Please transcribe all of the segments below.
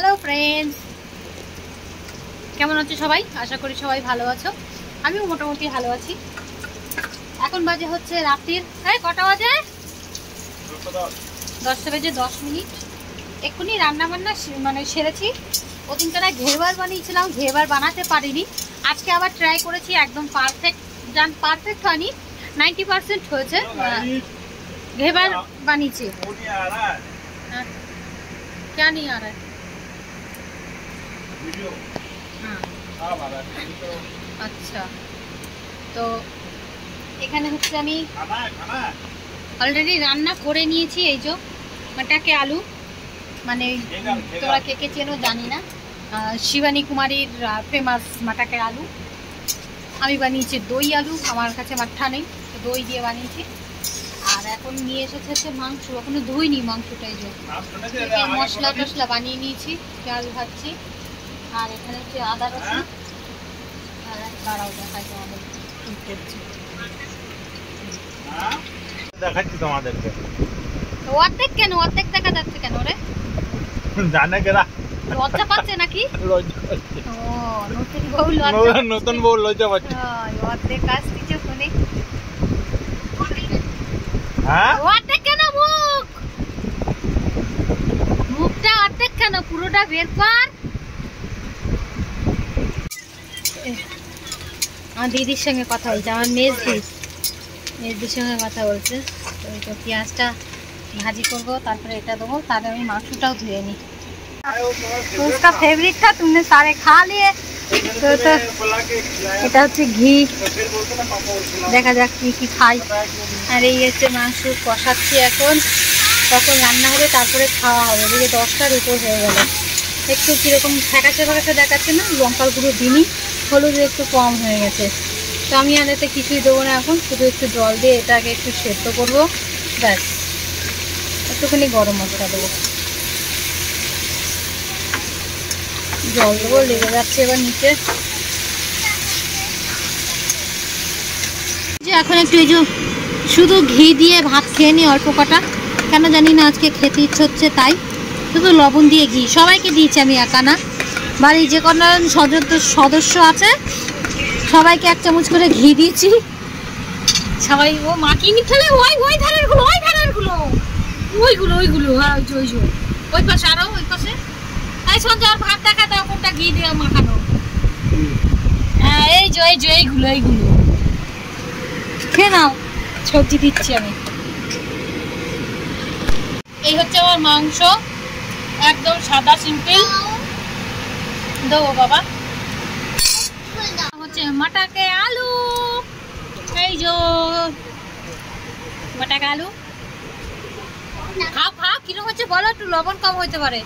Hello friends, কেমন আছো সবাই? আশা করি সবাই ভালো আছো। আমিও মোটামুটি ভালো আছি। এখন বাজে হচ্ছে রাত্রির কটা বাজে? 10টা বেজে 10 মিনিট। এক্ষুনি রান্না বান্না মানে সেরেছি। ওদিনকার ঘেবার বানিয়েছিলাম, ঘেবার বানাতে পারিনি। আজকে আবার ট্রাই করেছি, একদম পারফেক্ট হয়নি, 90% হয়েছে। ঘেবার বানিয়েছি। क्या नहीं आ रहा है? আচ্ছা, তো এখানে হচ্ছে আমি অলরেডি রান্না করে নিয়েছি। এই যে মাটাকে আলু, মানে তোরা কে কে চেনো জানি না, শিবানী কুমারীর ফেমাস মাটাকে আলু। আমি বানিয়েছি দই আলু, আমার কাছে মাঠা নেই, তো দই দিয়ে বানিয়েছি। আর এখন নিয়ে এসেছে হচ্ছে মাংস, এখনো ধুইনি মাংসটাই। যে মশলা টশলা বানিয়ে নিয়েছি, পেঁয়াজ ভাজছি। আর এখানে হচ্ছে আদা রসুন। আর দাঁড়াও দেখাই তোমাদের কি করছি। দেখাচ্ছি তোমাদেরকে। অর্ধেক কেন? অর্ধেক দেখা যাচ্ছে কেন রে? জানে কেরা লজ্জা পাচ্ছে নাকি? ও নতুন বউ নতুন বউ লজ্জা পাচ্ছে। অর্ধেক কাজ দিচ্ছে ফোনে। হ্যাঁ, অর্ধেক কেন? মুখটা অর্ধেক কেন? পুরোটা বের কর। আমার দিদির সঙ্গে কথা বলছে, আমার মেজদির সঙ্গে কথা বলছে। তো এটা পেঁয়াজটা ভাজি করবো, তারপরে এটা দেবো, তারপরে আমি মাংসটাও ধুয়ে নিই। तो उसका फेवरेट था, तुमने सारे खा लिए। तो এটা হচ্ছে ঘি, দেখা যাক কি খাই। আর এই হচ্ছে মাংস কষাচ্ছি এখন, তখন রান্না হবে তারপরে খাওয়া হবে। এদিকে 10টার উপর হয়ে গেল। একটু কীরকম ফ্যাকাশে দেখাচ্ছে না, লঙ্কার গুঁড়ো দিনই, হলুদ একটু কম হয়ে গেছে। তো আমি আর এতে কিছুই দেবো না এখন, শুধু একটু জল দিয়ে এটাকে একটু সেদ্ধ করবো, ব্যাস। একটুখানি গরম মশলা দেবো, জল দেবো, লেগে যাচ্ছে এবার নিচে। যে এখন একটু এই যে শুধু ঘি দিয়ে ভাত খেয়ে নিই অল্প কটা, কেন জানি না আজকে খেতে ইচ্ছে হচ্ছে, তাই শুধু লবণ দিয়ে ঘি। সবাইকে দিয়েছি আমি, একা না, বাড়ির যে কোনো সদস্য আছে সবাইকে 1 চামচ করে ঘি দিয়েছি। সবাই ও মাখিয়ে নি ফেলে, ওই ধারেরগুলো হ্যাঁ, ওই পাশে আরো ওই পাশে। এই সঞ্জয় ভাত দেখা দাও, কোনটা ঘি দিয়ে মাখানো। হ্যাঁ এই যে এইগুলো খেয়ে নাও, সবজি দিচ্ছি আমি। এই হচ্ছে আমার মাংস, একদম সাদা সিম্পল দেবো বাবা। হচ্ছে মাটাকে আলু, এই যে মাটাকে আলু। খাও কিরকম হচ্ছে বলো, একটু লবণ কম হইতে পারে।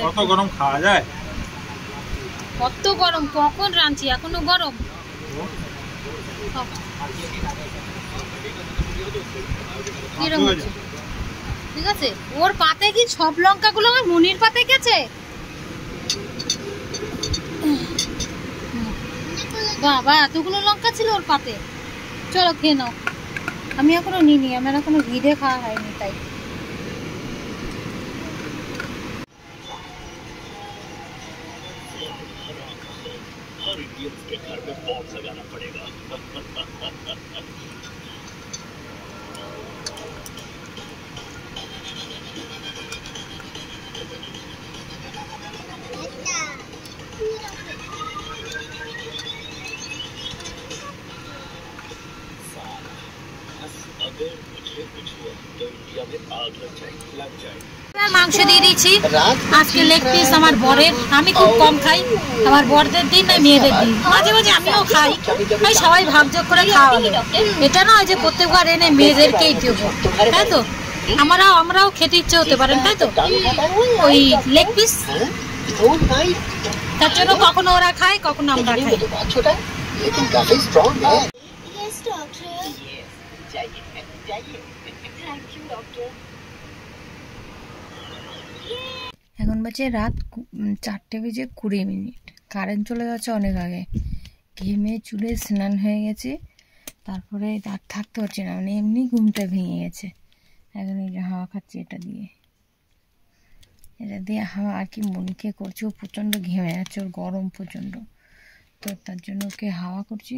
কত গরম খাওয়া যায়? কত গরম, কখন রাঁধছি এখনো গরম। কিরকম হচ্ছে? ঠিক আছে। ওর পাতে কি সব লঙ্কাগুলো আমার মুনির পাতে গেছে? বাবা এতগুলো লঙ্কা ছিল ওর পাতে। চলো খেয়ে নাও। আমি এখনো নিইনি, আমার এখনো ঘিরে খাওয়া হয়নি, তাই। মাংস দিয়ে দিয়েছি আজকে, লেগ পিস আমার বরের। আমি খুব কম খাই, আমার বরদের দিন না মেয়েদের দিন, মাঝে মাঝে আমিও খাই। সবাই ভাগযোগ করে খাওয়া হবে, এটা নয় যে প্রত্যেকবার এনে মেয়েদেরকেই দেবো, তাই তো? আমরাও খেতে ইচ্ছে হতে পারেন, তাই তো? ওই লেগ পিস, তার জন্য কখনো ওরা খায়, কখনো আমরা খাই। এখন বাজে রাত 4:20। কারেন্ট চলে যাচ্ছে অনেক আগে। ঘেমে চুলে স্নান হয়ে গেছে, তারপরে আর থাকতে পারছি না, মানে এমনি ঘুমটা ভেঙে গেছে। এখন এই যে হাওয়া খাচ্ছি এটা দিয়ে। এটা দিয়ে হাওয়া আর কি মনিকে করছে, ও প্রচণ্ড ঘেমে যাচ্ছে, ওর গরম প্রচণ্ড, তো তার জন্য ওকে হাওয়া করছি।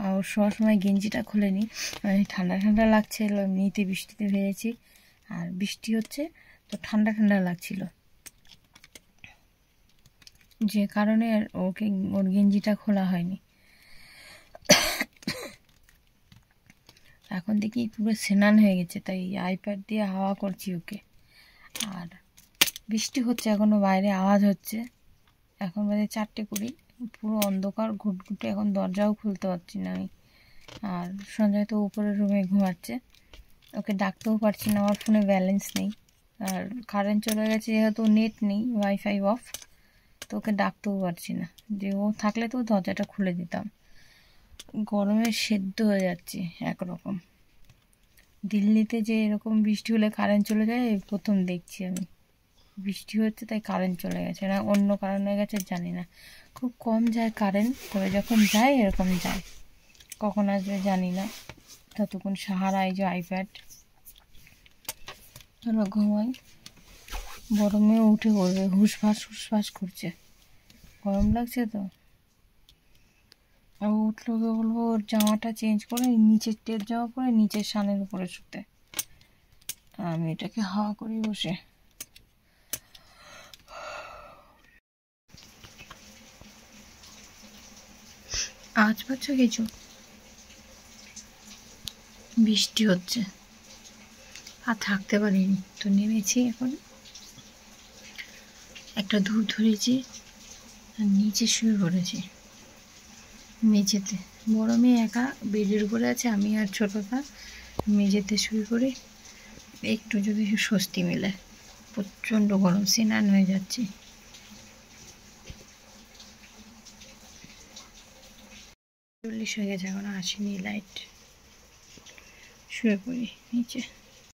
আর ওর শোয়ার সময় গেঞ্জিটা খুলে নিই, মানে ঠান্ডা ঠান্ডা লাগছে, এমনিতে বৃষ্টিতে ভেজেছি আর বৃষ্টি হচ্ছে, তো ঠান্ডা ঠান্ডা লাগছিল, যে কারণে ওকে ওর গেঞ্জিটা খোলা হয়নি। এখন দেখি পুরো স্নান হয়ে গেছে, তাই আইপ্যাড দিয়ে হাওয়া করছি ওকে। আর বৃষ্টি হচ্ছে, এখনও বাইরে আওয়াজ হচ্ছে, এখন বাজে 4:20, পুরো অন্ধকার ঘুটঘুটে, এখন দরজাও খুলতে পারছি না আমি। আর সঞ্জয় তো উপরের রুমে ঘুমাচ্ছে, ওকে ডাকতেও পারছি না, আমার ফোনে ব্যালেন্স নেই, আর কারেন্ট চলে গেছে যেহেতু, নেট নেই, ওয়াইফাই অফ, তো ওকে ডাকতেও পারছি না, যে ও থাকলে তো দরজাটা খুলে দিতাম। গরমে সেদ্ধ হয়ে যাচ্ছে একরকম। দিল্লিতে যে এরকম বৃষ্টি হলে কারেন্ট চলে যায়, এই প্রথম দেখছি আমি। বৃষ্টি হচ্ছে তাই কারেন্ট চলে গেছে, না অন্য কারণে গেছে জানি না, খুব কম যায় কারেন্ট, তবে যখন যায় এরকম যায়, কখন আসবে জানি না। ততক্ষণ সাহারা এই যে আইপ্যাড, চলো ঘুমাই, গরমেও উঠে পড়বে, হুসফাস করছে, গরম লাগছে তো। আর উঠলো গিয়ে বলবো ওর জামাটা চেঞ্জ করে নিচের টের জামা পরে নিচের সানের উপরে শুতে, আমি এটাকে হাওয়া করি বসে। আওয়াজ পাচ্ছ কিছু? বৃষ্টি হচ্ছে, আর থাকতে পারিনি, তো নেমেছি, এখন একটা ধূপ ধরেছি আর নিচে শুয়ে পড়েছি মেঝেতে। বড় মেয়ে একা বেডের উপরে আছে, আমি আর ছোটটা মেঝেতে শুয়ে পড়ি, একটু যদি স্বস্তি মেলে, প্রচণ্ড গরম, স্নান হয়ে যাচ্ছে। 40 হয়ে গেছে, এখন আসেনি লাইট, শুয়ে পড়ি নিচে।